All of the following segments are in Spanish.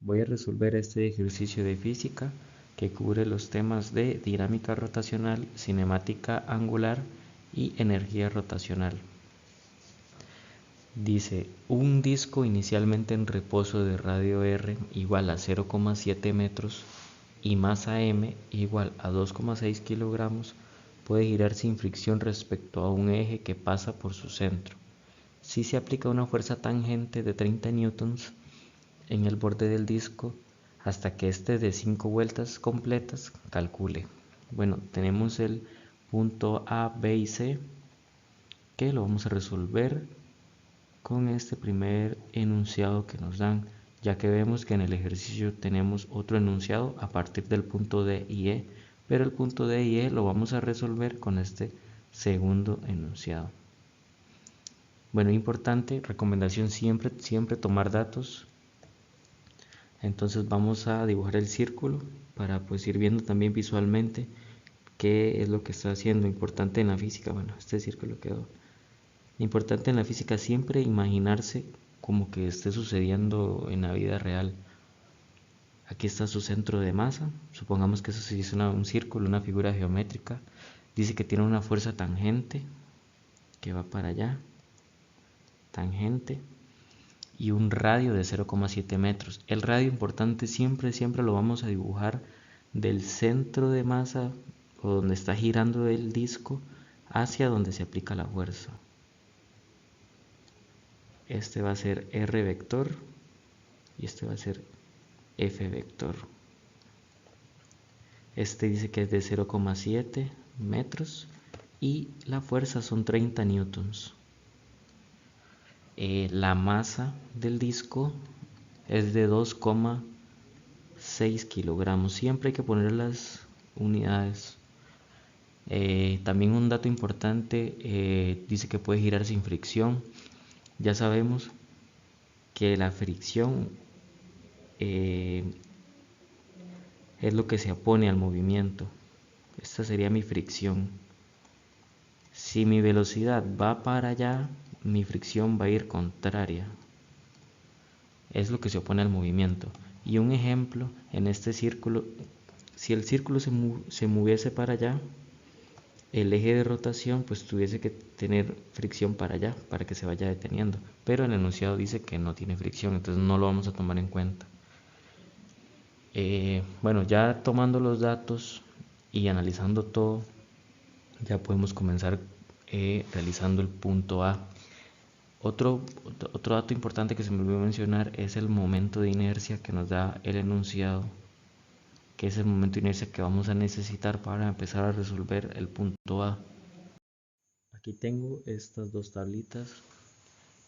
Voy a resolver este ejercicio de física que cubre los temas de dinámica rotacional, cinemática angular y energía rotacional. Dice, un disco inicialmente en reposo de radio R igual a 0,7 metros y masa M igual a 2,6 kilogramos puede girar sin fricción respecto a un eje que pasa por su centro. Si se aplica una fuerza tangente de 30 newtons en el borde del disco hasta que esté de 5 vueltas completas, calcule. Bueno, tenemos el punto A, B y C que lo vamos a resolver con este primer enunciado que nos dan, ya que vemos que en el ejercicio tenemos otro enunciado a partir del punto D y E, pero el punto D y E lo vamos a resolver con este segundo enunciado. Bueno, importante, recomendación siempre tomar datos. Entonces vamos a dibujar el círculo para pues ir viendo también visualmente qué es lo que está haciendo. Importante en la física, bueno, este círculo quedó. Importante en la física siempre imaginarse como que esté sucediendo en la vida real. Aquí está su centro de masa, supongamos que eso se dice un círculo, una figura geométrica. Dice que tiene una fuerza tangente que va para allá, tangente, y un radio de 0,7 metros. El radio importante siempre lo vamos a dibujar del centro de masa o donde está girando el disco hacia donde se aplica la fuerza. Este va a ser R vector y este va a ser F vector. Este dice que es de 0,7 metros y la fuerza son 30 newtons. La masa del disco es de 2,6 kilogramos. Siempre hay que poner las unidades. También un dato importante, dice que puede girar sin fricción. Ya sabemos que la fricción es lo que se opone al movimiento. Esta sería mi fricción. Si mi velocidad va para allá, mi fricción va a ir contraria. Es lo que se opone al movimiento. Y un ejemplo, en este círculo, si el círculo se moviese para allá, el eje de rotación pues tuviese que tener fricción para allá, para que se vaya deteniendo. Pero el enunciado dice que no tiene fricción, entonces no lo vamos a tomar en cuenta. Bueno, ya tomando los datos y analizando todo, ya podemos comenzar realizando el punto A. Otro dato importante que se me olvidó mencionar es el momento de inercia que nos da el enunciado, que es el momento de inercia que vamos a necesitar para empezar a resolver el punto A. Aquí tengo estas dos tablitas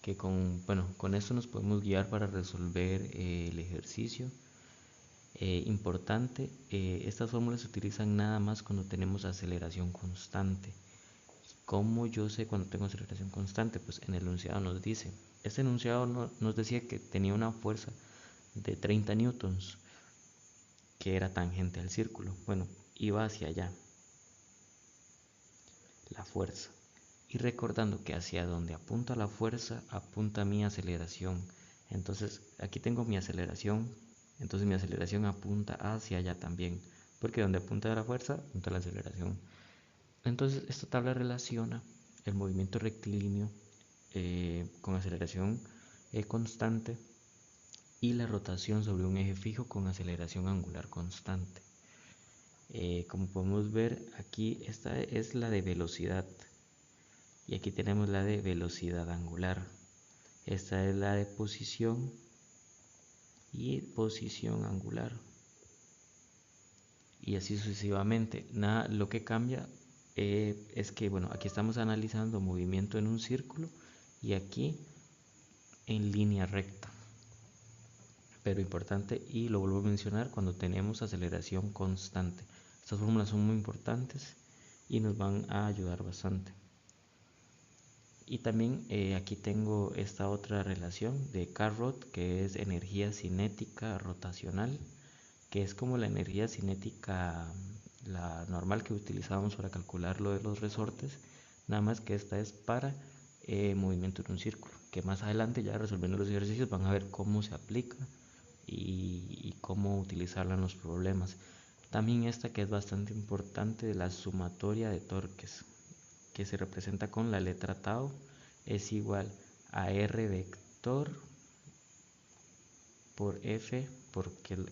que con esto nos podemos guiar para resolver el ejercicio. Importante, estas fórmulas se utilizan nada más cuando tenemos aceleración constante. ¿Cómo yo sé cuando tengo aceleración constante? Pues en el enunciado nos dice, este enunciado nos decía que tenía una fuerza de 30 newtons, que era tangente al círculo. Bueno, iba hacia allá, la fuerza. Y recordando que hacia donde apunta la fuerza, apunta mi aceleración. Entonces, aquí tengo mi aceleración, entonces mi aceleración apunta hacia allá también, porque donde apunta la fuerza, apunta la aceleración. Entonces, esta tabla relaciona el movimiento rectilíneo con aceleración constante y la rotación sobre un eje fijo con aceleración angular constante. Como podemos ver, aquí esta es la de velocidad y aquí tenemos la de velocidad angular. Esta es la de posición y posición angular, y así sucesivamente. Nada, lo que cambia es que, bueno, aquí estamos analizando movimiento en un círculo y aquí en línea recta. Pero importante, y lo vuelvo a mencionar, cuando tenemos aceleración constante. Estas fórmulas son muy importantes y nos van a ayudar bastante. Y también aquí tengo esta otra relación de Carrot, que es energía cinética rotacional, que es como la energía cinética, la normal que utilizábamos para calcular lo de los resortes, nada más que esta es para movimiento en un círculo, que más adelante ya resolviendo los ejercicios van a ver cómo se aplica y cómo utilizarla en los problemas. También esta que es bastante importante, la sumatoria de torques, que se representa con la letra tau, es igual a R vector por F,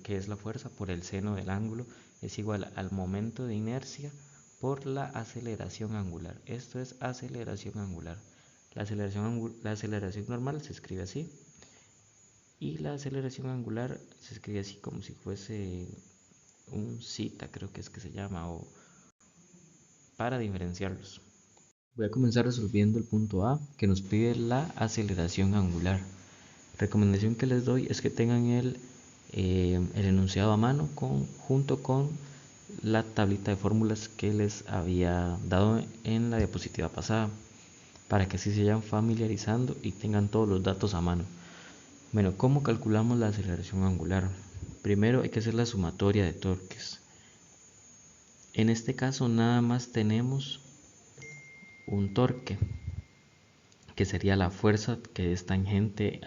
que es la fuerza, por el seno del ángulo, es igual al momento de inercia por la aceleración angular. Esto es aceleración angular. La aceleración normal se escribe así, y la aceleración angular se escribe así como si fuese un zeta, creo que es que se llama, o para diferenciarlos. Voy a comenzar resolviendo el punto A, que nos pide la aceleración angular. Recomendación que les doy es que tengan el enunciado a mano junto con la tablita de fórmulas que les había dado en la diapositiva pasada, para que así se vayan familiarizando y tengan todos los datos a mano. Bueno, ¿cómo calculamos la aceleración angular? Primero hay que hacer la sumatoria de torques. En este caso nada más tenemos un torque, que sería la fuerza que es tangente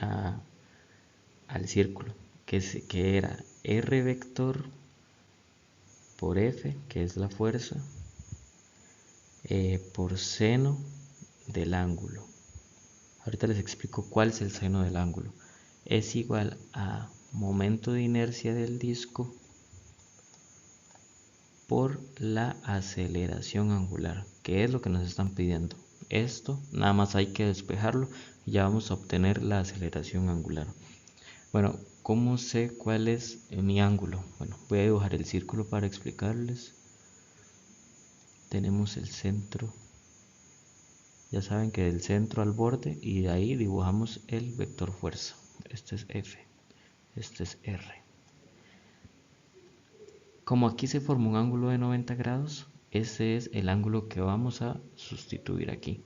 al círculo, que era R vector por F, que es la fuerza, por seno del ángulo. Ahorita les explico cuál es el seno del ángulo. Es igual a momento de inercia del disco por la aceleración angular, que es lo que nos están pidiendo. Esto nada más hay que despejarlo y ya vamos a obtener la aceleración angular. Bueno, ¿cómo sé cuál es mi ángulo? Bueno, voy a dibujar el círculo para explicarles. Tenemos el centro, ya saben que del centro al borde, y de ahí dibujamos el vector fuerza. Este es F, este es R. Como aquí se forma un ángulo de 90 grados, ese es el ángulo que vamos a sustituir aquí.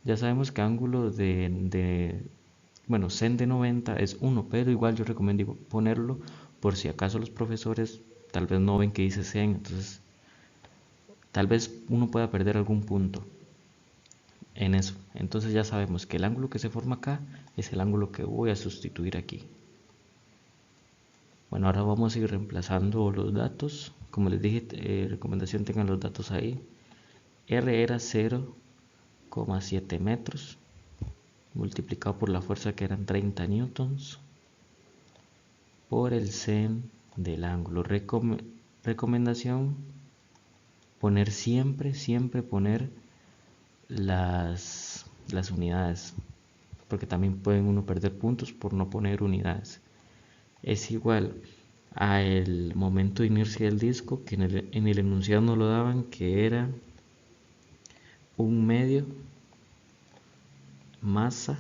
Ya sabemos que ángulo sen de 90 es 1, pero igual yo recomiendo ponerlo por si acaso los profesores tal vez no ven que dice 100, entonces tal vez uno pueda perder algún punto en eso. Entonces ya sabemos que el ángulo que se forma acá es el ángulo que voy a sustituir aquí. Bueno, ahora vamos a ir reemplazando los datos. Como les dije, recomendación tengan los datos ahí. R era 0,7 metros multiplicado por la fuerza, que eran 30 newtons, por el sen del ángulo. Recomendación: poner siempre poner las unidades, porque también pueden uno perder puntos por no poner unidades. Es igual a el momento de inercia del disco, que en el enunciado nos lo daban, que era 1/2 masa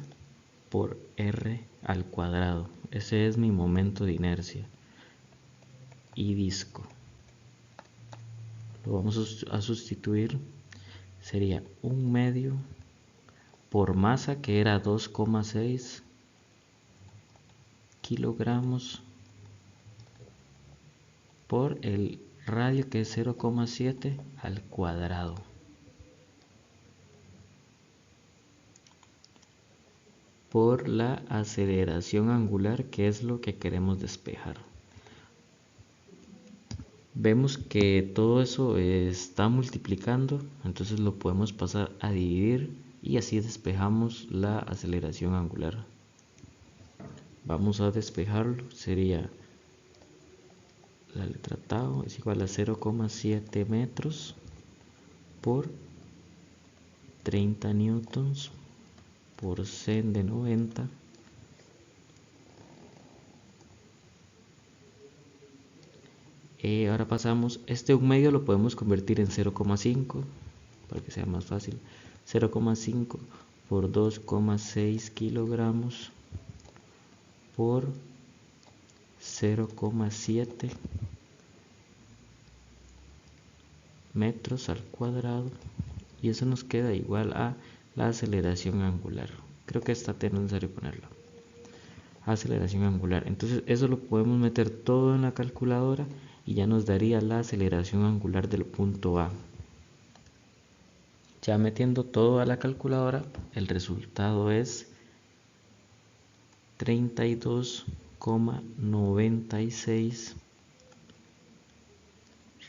por R al cuadrado. Ese es mi momento de inercia y disco. Lo vamos a sustituir, sería 1/2 por masa, que era 2,6 kilogramos, por el radio, que es 0,7 al cuadrado. Por la aceleración angular, que es lo que queremos despejar. Vemos que todo eso está multiplicando, entonces lo podemos pasar a dividir y así despejamos la aceleración angular. Vamos a despejarlo, sería la letra tau es igual a 0,7 metros por 30 newtons por sen de 90. Ahora pasamos, este 1/2 lo podemos convertir en 0,5 para que sea más fácil. 0,5 por 2,6 kilogramos por 0,7 metros al cuadrado, y eso nos queda igual a la aceleración angular. Creo que esta T no es necesario ponerla. Aceleración angular. Entonces eso lo podemos meter todo en la calculadora y ya nos daría la aceleración angular del punto A. Ya metiendo todo a la calculadora, el resultado es 32,5 32,96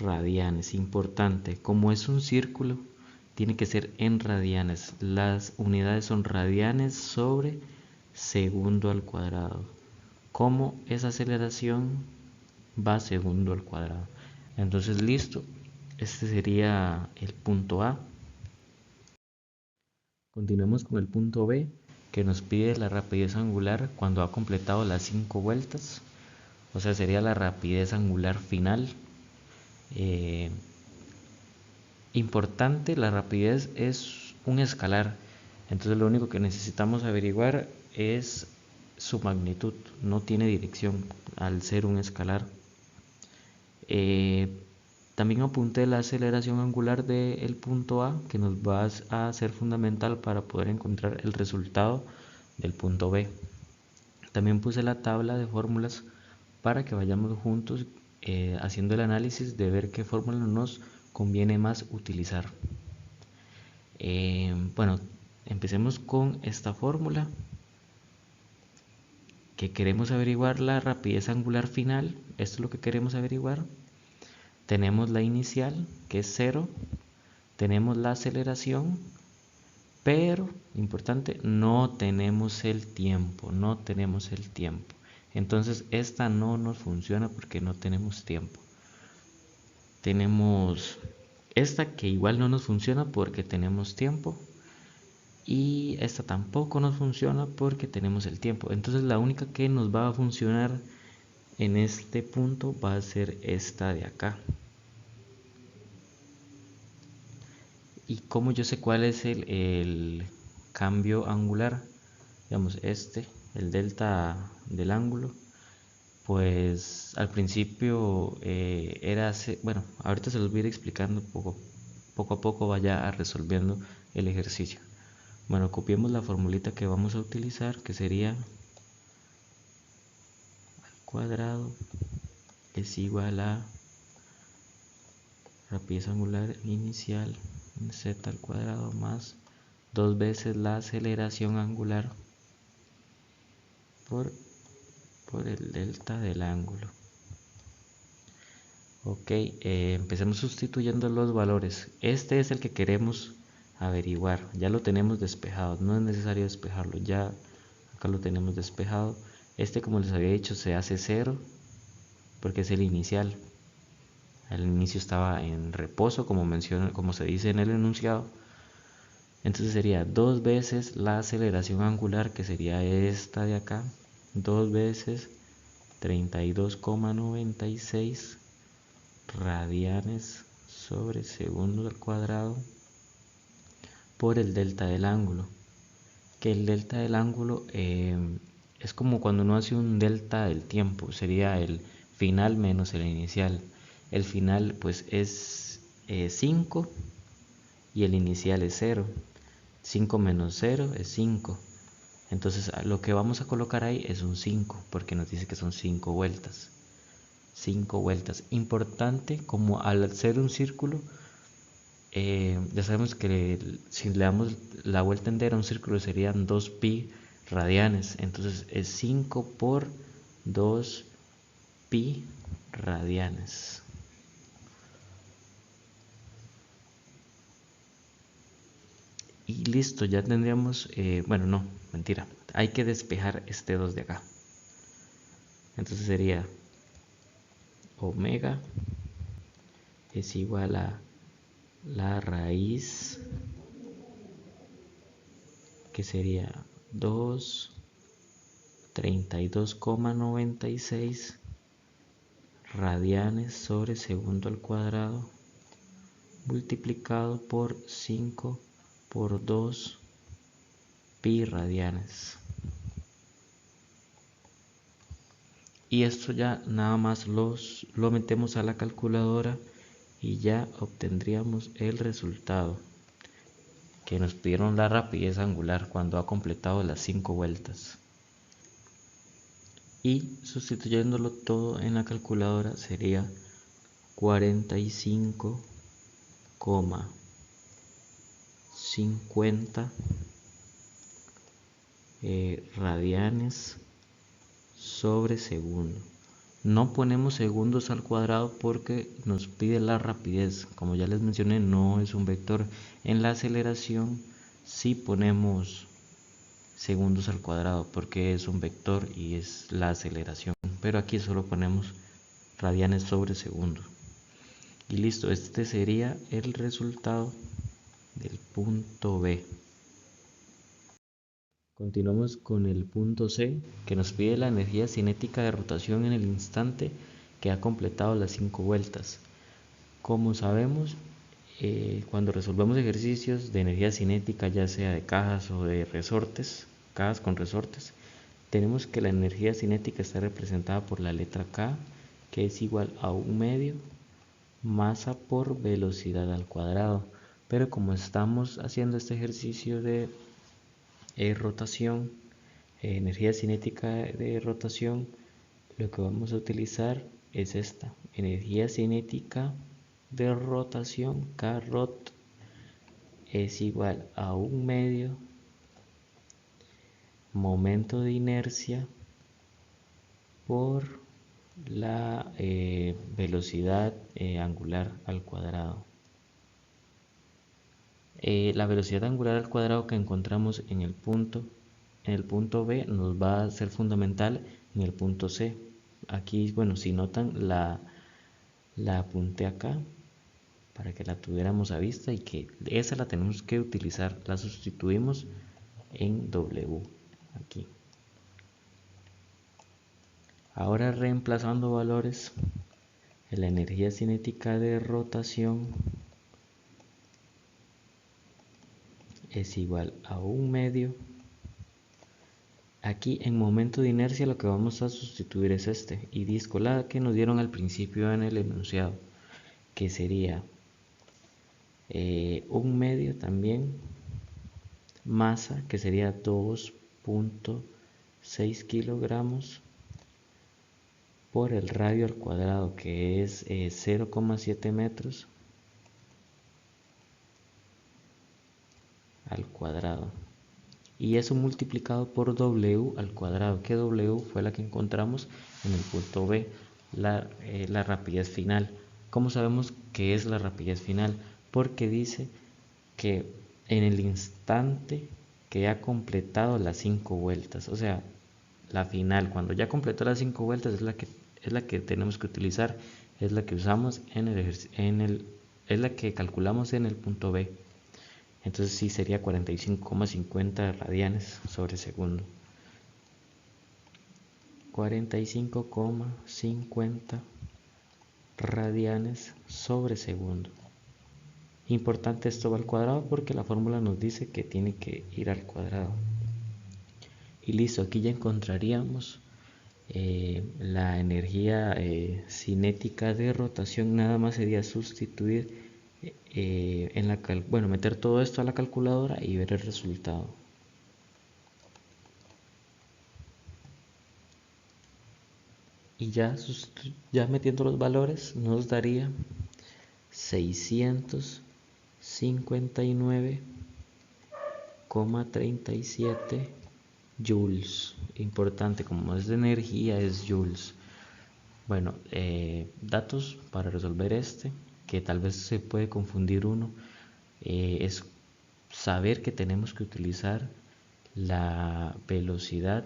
radianes. Importante, como es un círculo, tiene que ser en radianes. Las unidades son radianes sobre segundo al cuadrado. Como esa aceleración va segundo al cuadrado. Entonces, listo. Este sería el punto A. Continuemos con el punto B, que nos pide la rapidez angular cuando ha completado las 5 vueltas. O sea, sería la rapidez angular final. Importante, la rapidez es un escalar. Entonces lo único que necesitamos averiguar es su magnitud. No tiene dirección al ser un escalar. También apunté la aceleración angular del punto A, que nos va a ser fundamental para poder encontrar el resultado del punto B. También puse la tabla de fórmulas para que vayamos juntos haciendo el análisis de ver qué fórmula nos conviene más utilizar. Bueno, empecemos con esta fórmula, que queremos averiguar la rapidez angular final. Esto es lo que queremos averiguar. Tenemos la inicial, que es 0, tenemos la aceleración, pero, importante, no tenemos el tiempo, Entonces esta no nos funciona porque no tenemos tiempo. Tenemos esta que igual no nos funciona porque tenemos tiempo, y esta tampoco nos funciona porque tenemos el tiempo. Entonces la única que nos va a funcionar en este punto va a ser esta de acá. ¿Y cómo yo sé cuál es el cambio angular? Digamos, el delta del ángulo. Pues al principio bueno, ahorita se los voy a ir explicando poco a poco, vaya resolviendo el ejercicio. Bueno, copiemos la formulita que vamos a utilizar, que sería al cuadrado es igual a rapidez angular inicial en z al cuadrado más 2 veces la aceleración angular por el delta del ángulo. Ok, empecemos sustituyendo los valores. Este es el que queremos averiguar. Ya lo tenemos despejado, no es necesario despejarlo, ya acá lo tenemos despejado. Este, como les había dicho, se hace 0 porque es el inicial. Al inicio estaba en reposo, como se dice en el enunciado. Entonces sería 2 veces la aceleración angular, que sería esta de acá, 2 veces 32,96 radianes sobre segundo al cuadrado por el delta del ángulo. Que el delta del ángulo es como cuando uno hace un delta del tiempo, sería el final menos el inicial. El final pues es 5 y el inicial es 0. 5 menos 0 es 5. Entonces lo que vamos a colocar ahí es un 5, porque nos dice que son 5 vueltas. 5 vueltas. Importante, como al hacer un círculo, ya sabemos que si le damos la vuelta entera a un círculo serían 2pi radianes. Entonces es 5 por 2pi radianes. Y listo, ya tendríamos, bueno, no, mentira, hay que despejar este 2 de acá. Entonces sería omega es igual a la raíz, que sería 32,96 radianes sobre segundo al cuadrado multiplicado por 5 por 2 pi radianes. Y esto ya nada más lo metemos a la calculadora y ya obtendríamos el resultado, que nos pidieron la rapidez angular cuando ha completado las 5 vueltas. Y sustituyéndolo todo en la calculadora sería 45,50 radianes sobre segundo. No ponemos segundos al cuadrado porque nos pide la rapidez. Como ya les mencioné, no es un vector. En la aceleración sí ponemos segundos al cuadrado porque es un vector y es la aceleración. Pero aquí solo ponemos radianes sobre segundo. Y listo, este sería el resultado del punto B. Continuamos con el punto C, que nos pide la energía cinética de rotación en el instante que ha completado las 5 vueltas. Como sabemos, cuando resolvemos ejercicios de energía cinética, ya sea de cajas o de resortes, cajas con resortes, tenemos que la energía cinética está representada por la letra K, que es igual a 1/2 masa por velocidad al cuadrado. Pero como estamos haciendo este ejercicio de rotación, energía cinética de rotación, lo que vamos a utilizar es esta energía cinética de rotación, Krot, es igual a 1/2 momento de inercia por la velocidad angular al cuadrado. La velocidad angular al cuadrado que encontramos en el punto B nos va a ser fundamental en el punto C. Aquí, bueno, si notan, la apunté acá para que la tuviéramos a vista y que esa la tenemos que utilizar. La sustituimos en W aquí. Ahora, reemplazando valores, la energía cinética de rotación es igual a 1/2. Aquí en momento de inercia lo que vamos a sustituir es este y disco, la que nos dieron al principio en el enunciado, que sería 1/2 también, masa, que sería 2.6 kilogramos, por el radio al cuadrado, que es 0,7 metros al cuadrado. Y eso multiplicado por W al cuadrado, que W fue la que encontramos en el punto B, la rapidez final. ¿Cómo sabemos qué es la rapidez final? Porque dice que en el instante que ha completado las 5 vueltas, o sea, la final, cuando ya completó las 5 vueltas es la que tenemos que utilizar, es la que usamos es la que calculamos en el punto B. Entonces sí sería 45,50 radianes sobre segundo. 45,50 radianes sobre segundo. Importante esto va al cuadrado porque la fórmula nos dice que tiene que ir al cuadrado. Y listo, aquí ya encontraríamos la energía cinética de rotación. Nada más sería sustituir meter todo esto a la calculadora y ver el resultado. Y ya metiendo los valores nos daría 659,37 joules. Importante, como es de energía, es joules. Bueno, datos para resolver que tal vez se puede confundir uno, es saber que tenemos que utilizar la velocidad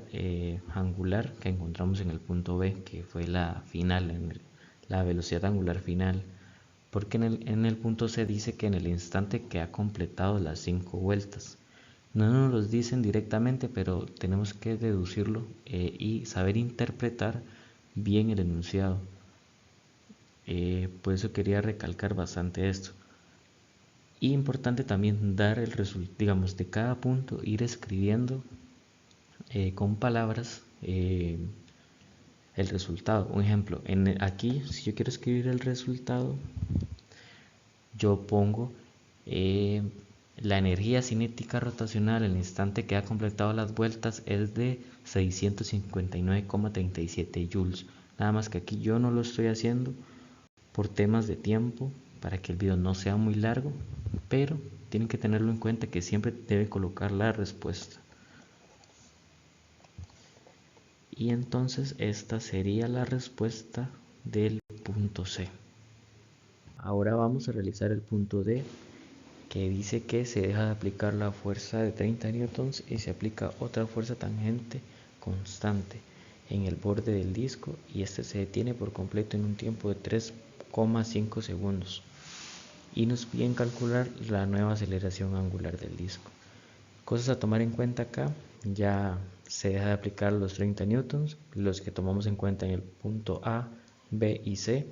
angular que encontramos en el punto B, que fue la final, la velocidad angular final, porque en el punto C dice que en el instante que ha completado las 5 vueltas. No nos los dicen directamente, pero tenemos que deducirlo y saber interpretar bien el enunciado. Por eso quería recalcar bastante esto. Y importante también dar el resultado, digamos, de cada punto, ir escribiendo con palabras el resultado. Un ejemplo, aquí si yo quiero escribir el resultado, yo pongo la energía cinética rotacional en el instante que ha completado las vueltas es de 659,37 joules. Nada más que aquí yo no lo estoy haciendo por temas de tiempo, para que el video no sea muy largo, pero tienen que tenerlo en cuenta que siempre debe colocar la respuesta. Y entonces esta sería la respuesta del punto C. Ahora vamos a realizar el punto D, que dice que se deja de aplicar la fuerza de 30 newtons y se aplica otra fuerza tangente constante en el borde del disco, y este se detiene por completo en un tiempo de 3,5 segundos. Y nos piden calcular la nueva aceleración angular del disco. Cosas a tomar en cuenta acá: ya se deja de aplicar los 30 newtons, los que tomamos en cuenta en el punto A, B y C,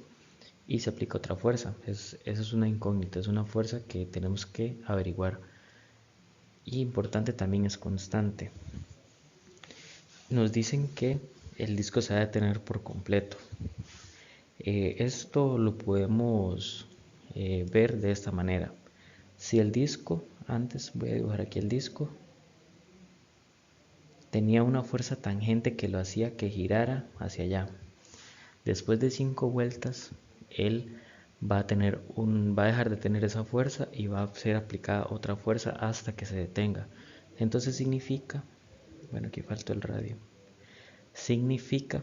y se aplica otra fuerza. Esa es una incógnita, es una fuerza que tenemos que averiguar. Y importante también, es constante. Nos dicen que el disco se va a detener por completo. Esto lo podemos ver de esta manera. Si el disco, antes voy a dibujar aquí el disco, tenía una fuerza tangente que lo hacía que girara hacia allá. Después de 5 vueltas, él va a dejar de tener esa fuerza y va a ser aplicada otra fuerza hasta que se detenga. Entonces significa, bueno, aquí falta el radio, significa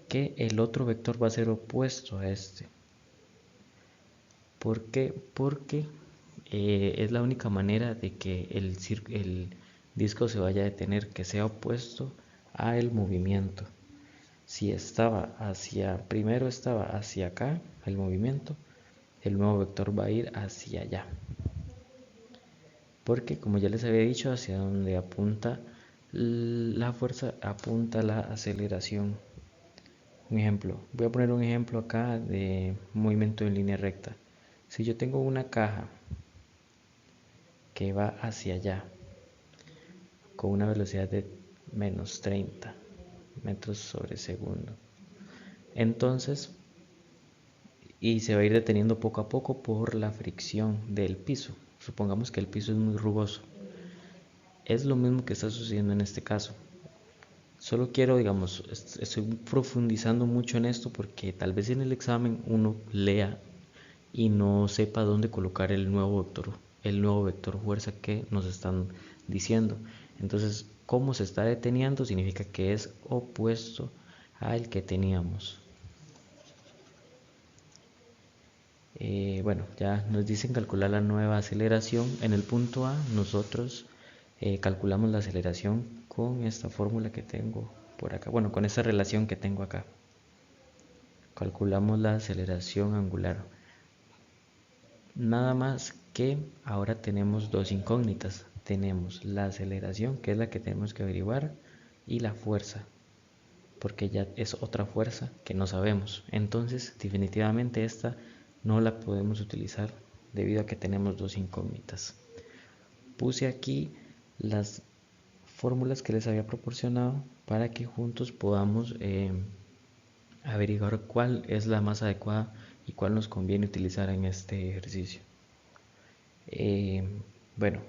que el otro vector va a ser opuesto a este. ¿Por qué? Porque es la única manera de que el disco se vaya a detener, que sea opuesto a el movimiento. Si primero estaba hacia acá el movimiento, el nuevo vector va a ir hacia allá. Porque, como ya les había dicho, hacia donde apunta la fuerza, apunta la aceleración. Un ejemplo, voy a poner un ejemplo acá de movimiento en línea recta. Si yo tengo una caja que va hacia allá con una velocidad de menos 30 metros sobre segundo, entonces, y se va a ir deteniendo poco a poco por la fricción del piso. Supongamos que el piso es muy rugoso. Es lo mismo que está sucediendo en este caso. Solo quiero, digamos, estoy profundizando mucho en esto porque tal vez en el examen uno lea y no sepa dónde colocar el nuevo vector fuerza que nos están diciendo. Entonces, cómo se está deteniendo significa que es opuesto al que teníamos. Bueno, ya nos dicen calcular la nueva aceleración. En el punto A nosotros calculamos la aceleración con esta fórmula que tengo por acá, bueno, con esta relación que tengo acá. Calculamos la aceleración angular. Nada más que ahora tenemos dos incógnitas. Tenemos la aceleración, que es la que tenemos que averiguar, y la fuerza, porque ya es otra fuerza que no sabemos. Entonces, definitivamente esta no la podemos utilizar debido a que tenemos dos incógnitas. Puse aquí las fórmulas que les había proporcionado para que juntos podamos averiguar cuál es la más adecuada y cuál nos conviene utilizar en este ejercicio. Bueno,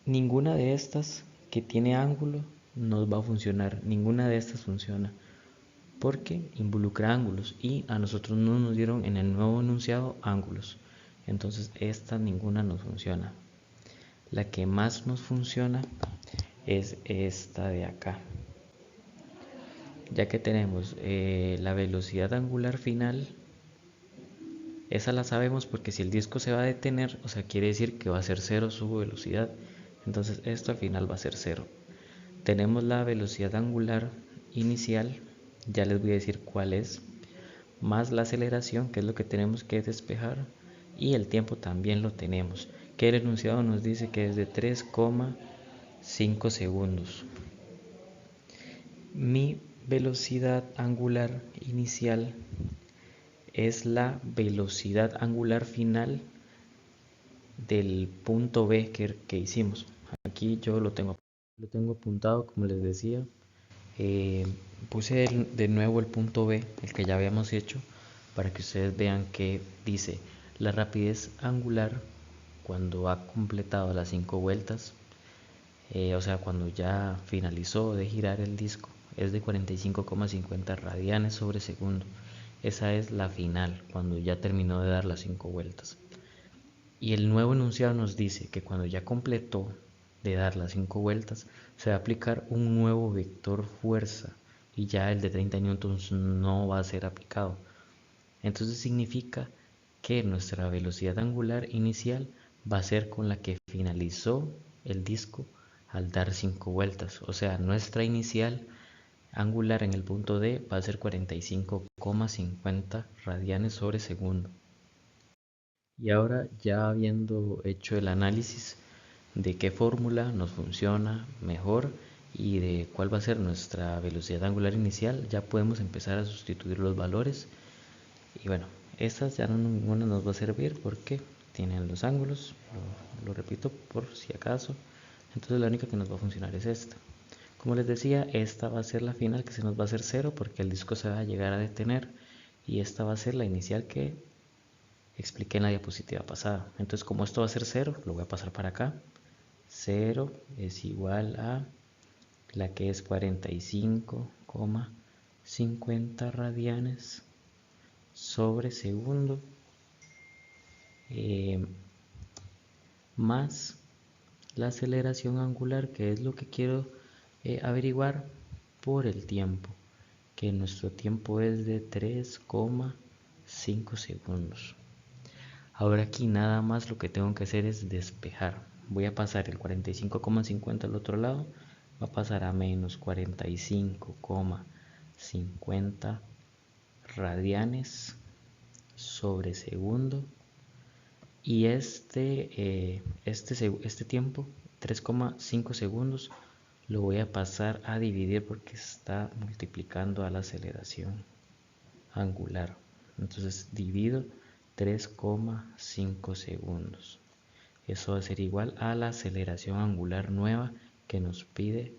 ninguna de estas que tiene ángulo nos va a funcionar, ninguna de estas funciona porque involucra ángulos y a nosotros no nos dieron en el nuevo enunciado ángulos. Entonces esta ninguna nos funciona. La que más nos funciona es esta de acá, ya que tenemos la velocidad angular final. Esa la sabemos porque si el disco se va a detener, o sea, quiere decir que va a ser cero su velocidad. Entonces esto al final va a ser cero. Tenemos la velocidad angular inicial, ya les voy a decir cuál es, más la aceleración, que es lo que tenemos que despejar, y el tiempo también lo tenemos, que el enunciado nos dice que es de 3,5 segundos. Mi velocidad angular inicial es la velocidad angular final del punto B que hicimos. Aquí yo lo tengo apuntado, como les decía. Puse de nuevo el punto B, el que ya habíamos hecho, para que ustedes vean que dice la rapidez angular cuando ha completado las 5 vueltas, o sea, cuando ya finalizó de girar el disco, es de 45,50 radianes sobre segundo. Esa es la final, cuando ya terminó de dar las 5 vueltas. Y el nuevo enunciado nos dice que cuando ya completó de dar las 5 vueltas, se va a aplicar un nuevo vector fuerza y ya el de 30 newtons no va a ser aplicado. Entonces significa que nuestra velocidad angular inicial va a ser con la que finalizó el disco al dar 5 vueltas. O sea, nuestra inicial angular en el punto D va a ser 45,50 radianes sobre segundo. Y ahora, ya habiendo hecho el análisis de qué fórmula nos funciona mejor y de cuál va a ser nuestra velocidad angular inicial, ya podemos empezar a sustituir los valores. Y bueno, estas ya ninguna nos va a servir porque tienen los ángulos, lo repito por si acaso. Entonces la única que nos va a funcionar es esta. Como les decía, esta va a ser la final, que se nos va a hacer 0 porque el disco se va a llegar a detener, y esta va a ser la inicial que expliqué en la diapositiva pasada. Entonces, como esto va a ser 0, lo voy a pasar para acá. 0 es igual a la que es 45,50 radianes sobre segundo, más la aceleración angular, que es lo que quiero averiguar por el tiempo, que nuestro tiempo es de 3,5 segundos. Ahora aquí nada más lo que tengo que hacer es despejar. Voy a pasar el 45,50 al otro lado, va a pasar a menos 45,50 radianes sobre segundo, y este tiempo, 3,5 segundos, lo voy a pasar a dividir porque está multiplicando a la aceleración angular. Entonces divido 3,5 segundos. Eso va a ser igual a la aceleración angular nueva que nos pide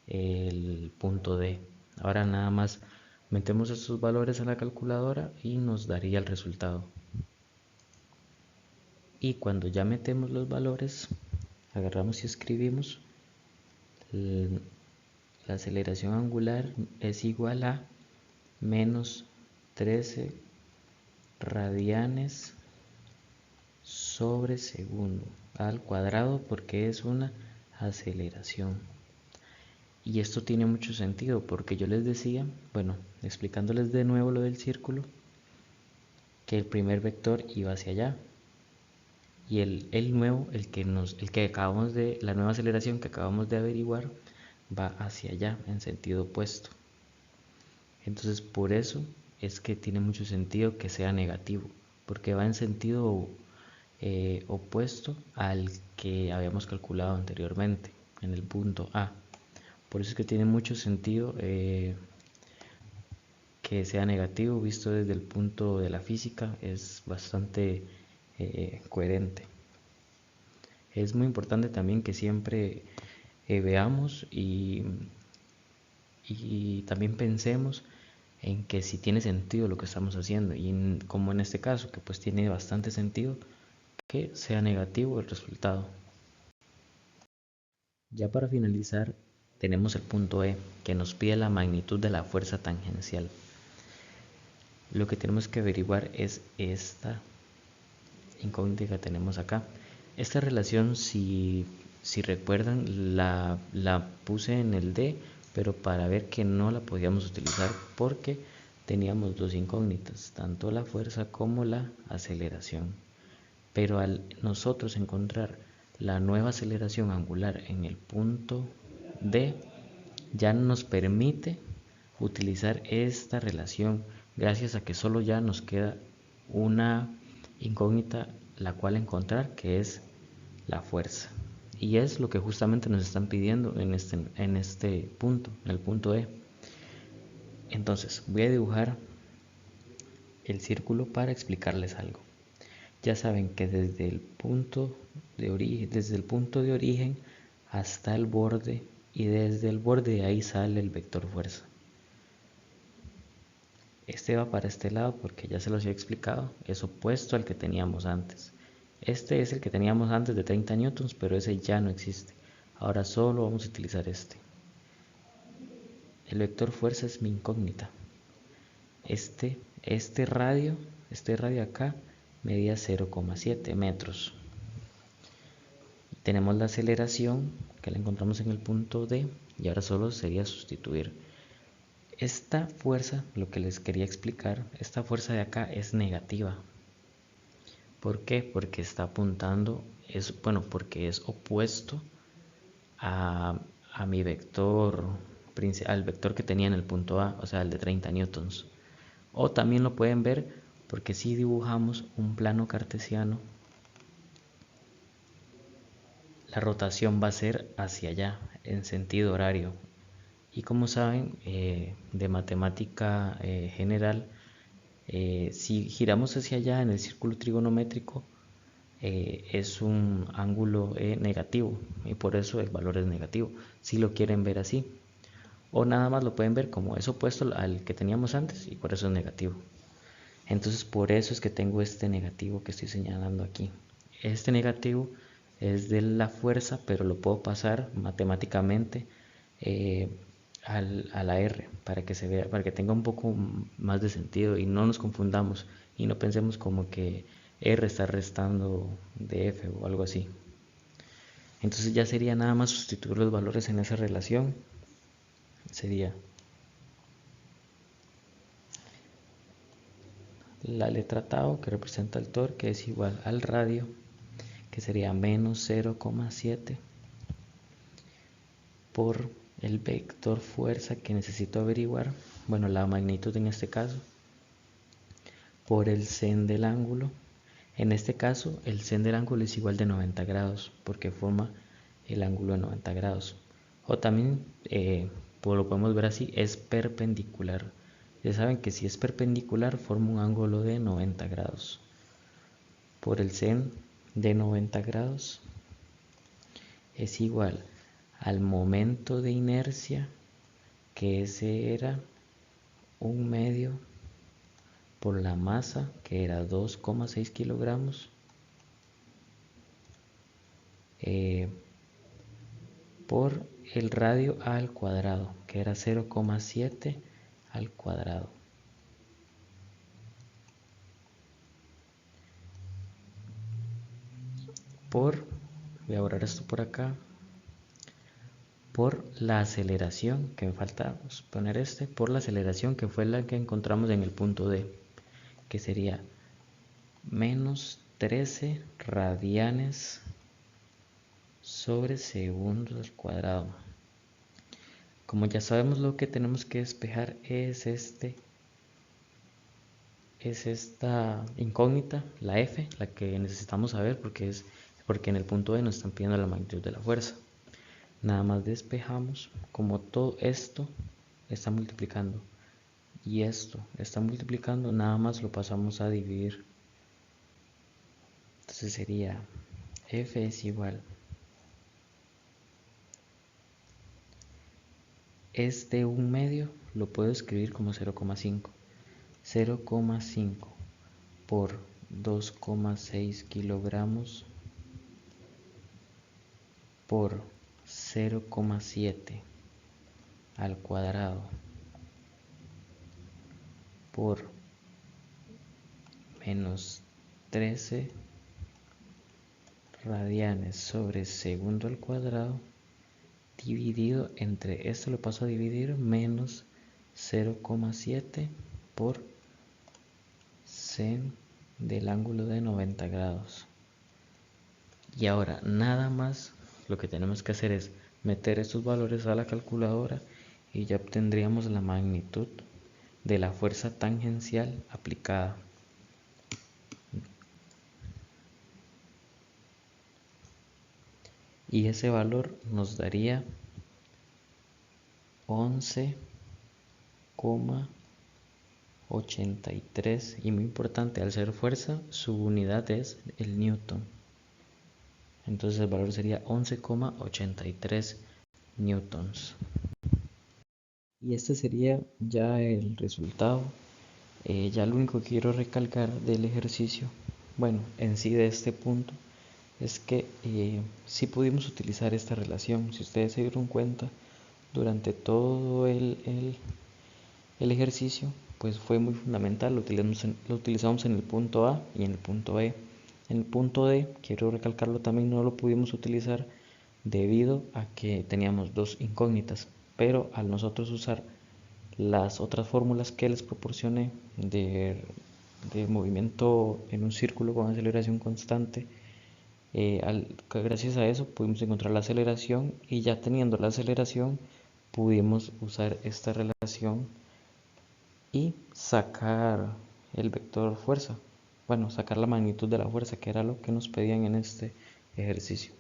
el punto D. Ahora nada más metemos estos valores en la calculadora y nos daría el resultado. Y cuando ya metemos los valores, agarramos y escribimos, la aceleración angular es igual a menos 13 radianes sobre segundo al cuadrado, porque es una aceleración. Y esto tiene mucho sentido porque yo les decía, bueno, explicándoles de nuevo lo del círculo, que el primer vector iba hacia allá, y la nueva aceleración que acabamos de averiguar va hacia allá en sentido opuesto. Entonces por eso es que tiene mucho sentido que sea negativo, porque va en sentido opuesto al que habíamos calculado anteriormente en el punto A. Por eso es que tiene mucho sentido que sea negativo. Visto desde el punto de la física, es bastante coherente. Es muy importante también que siempre veamos y también pensemos en que si tiene sentido lo que estamos haciendo, y como en este caso, que pues tiene bastante sentido que sea negativo el resultado. Ya para finalizar, tenemos el punto E, que nos pide la magnitud de la fuerza tangencial. Lo que tenemos que averiguar es esta incógnita que tenemos acá. Esta relación, si recuerdan, la puse en el D, pero para ver que no la podíamos utilizar porque teníamos dos incógnitas, tanto la fuerza como la aceleración. Pero al nosotros encontrar la nueva aceleración angular en el punto D, ya nos permite utilizar esta relación, gracias a que solo ya nos queda una incógnita la cual encontrar, que es la fuerza, y es lo que justamente nos están pidiendo en este punto, en el punto E. Entonces voy a dibujar el círculo para explicarles algo. Ya saben que desde el punto de origen hasta el borde, y desde el borde de ahí sale el vector fuerza. Este va para este lado porque ya se los he explicado, es opuesto al que teníamos antes. Este es el que teníamos antes de 30 newtons, pero ese ya no existe. Ahora solo vamos a utilizar este. El vector fuerza es mi incógnita. Este radio acá medía 0,7 metros. Tenemos la aceleración que la encontramos en el punto D y ahora solo sería sustituir. Esta fuerza, lo que les quería explicar, esta fuerza de acá es negativa. ¿Por qué? Porque está apuntando, porque es opuesto a mi vector, al vector que tenía en el punto A, o sea, el de 30 newtons. O también lo pueden ver porque si dibujamos un plano cartesiano, la rotación va a ser hacia allá, en sentido horario. Y como saben, de matemática general, si giramos hacia allá en el círculo trigonométrico, es un ángulo negativo y por eso el valor es negativo, si lo quieren ver así. O nada más lo pueden ver como es opuesto al que teníamos antes y por eso es negativo. Entonces por eso es que tengo este negativo que estoy señalando aquí. Este negativo es de la fuerza, pero lo puedo pasar matemáticamente a la R para que se vea, para que tenga un poco más de sentido y no nos confundamos y no pensemos como que R está restando de F o algo así. Entonces ya sería nada más sustituir los valores en esa relación. Sería la letra tau, que representa el torque, que es igual al radio, que sería menos 0,7 por el vector fuerza que necesito averiguar, bueno, la magnitud en este caso, por el sen del ángulo. En este caso, el sen del ángulo es igual de 90 grados, porque forma el ángulo de 90 grados. O también, lo podemos ver así, es perpendicular. Ya saben que si es perpendicular, forma un ángulo de 90 grados. Por el sen de 90 grados es igual al momento de inercia, que ese era 1/2 por la masa, que era 2,6 kilogramos, por el radio al cuadrado, que era 0,7 al cuadrado. Voy a borrar esto por acá, por la aceleración, que me falta poner por la aceleración que fue la que encontramos en el punto D, que sería menos 13 radianes sobre segundo al cuadrado. Como ya sabemos, lo que tenemos que despejar es esta incógnita, la F, la que necesitamos saber porque en el punto D nos están pidiendo la magnitud de la fuerza. Nada más despejamos, como todo esto está multiplicando y esto está multiplicando, nada más lo pasamos a dividir. Entonces sería F es igual, este 1/2 lo puedo escribir como 0,5. 0,5 por 2,6 kilogramos por 0,7 al cuadrado por menos 13 radianes sobre segundo al cuadrado dividido entre, esto lo paso a dividir, menos 0,7 por sen del ángulo de 90 grados. Y ahora nada más lo que tenemos que hacer es meter estos valores a la calculadora y ya obtendríamos la magnitud de la fuerza tangencial aplicada. Y ese valor nos daría 11,83, y muy importante, al ser fuerza su unidad es el newton. Entonces el valor sería 11,83 newtons. Y este sería ya el resultado. Ya lo único que quiero recalcar del ejercicio, bueno, en sí de este punto, es que sí pudimos utilizar esta relación. Si ustedes se dieron cuenta, durante todo el ejercicio, pues fue muy fundamental. Lo utilizamos en el punto A y en el punto E. En el punto D, quiero recalcarlo también, no lo pudimos utilizar debido a que teníamos dos incógnitas, pero al nosotros usar las otras fórmulas que les proporcioné de movimiento en un círculo con aceleración constante, gracias a eso pudimos encontrar la aceleración, y ya teniendo la aceleración pudimos usar esta relación y sacar el vector fuerza, bueno, sacar la magnitud de la fuerza, que era lo que nos pedían en este ejercicio.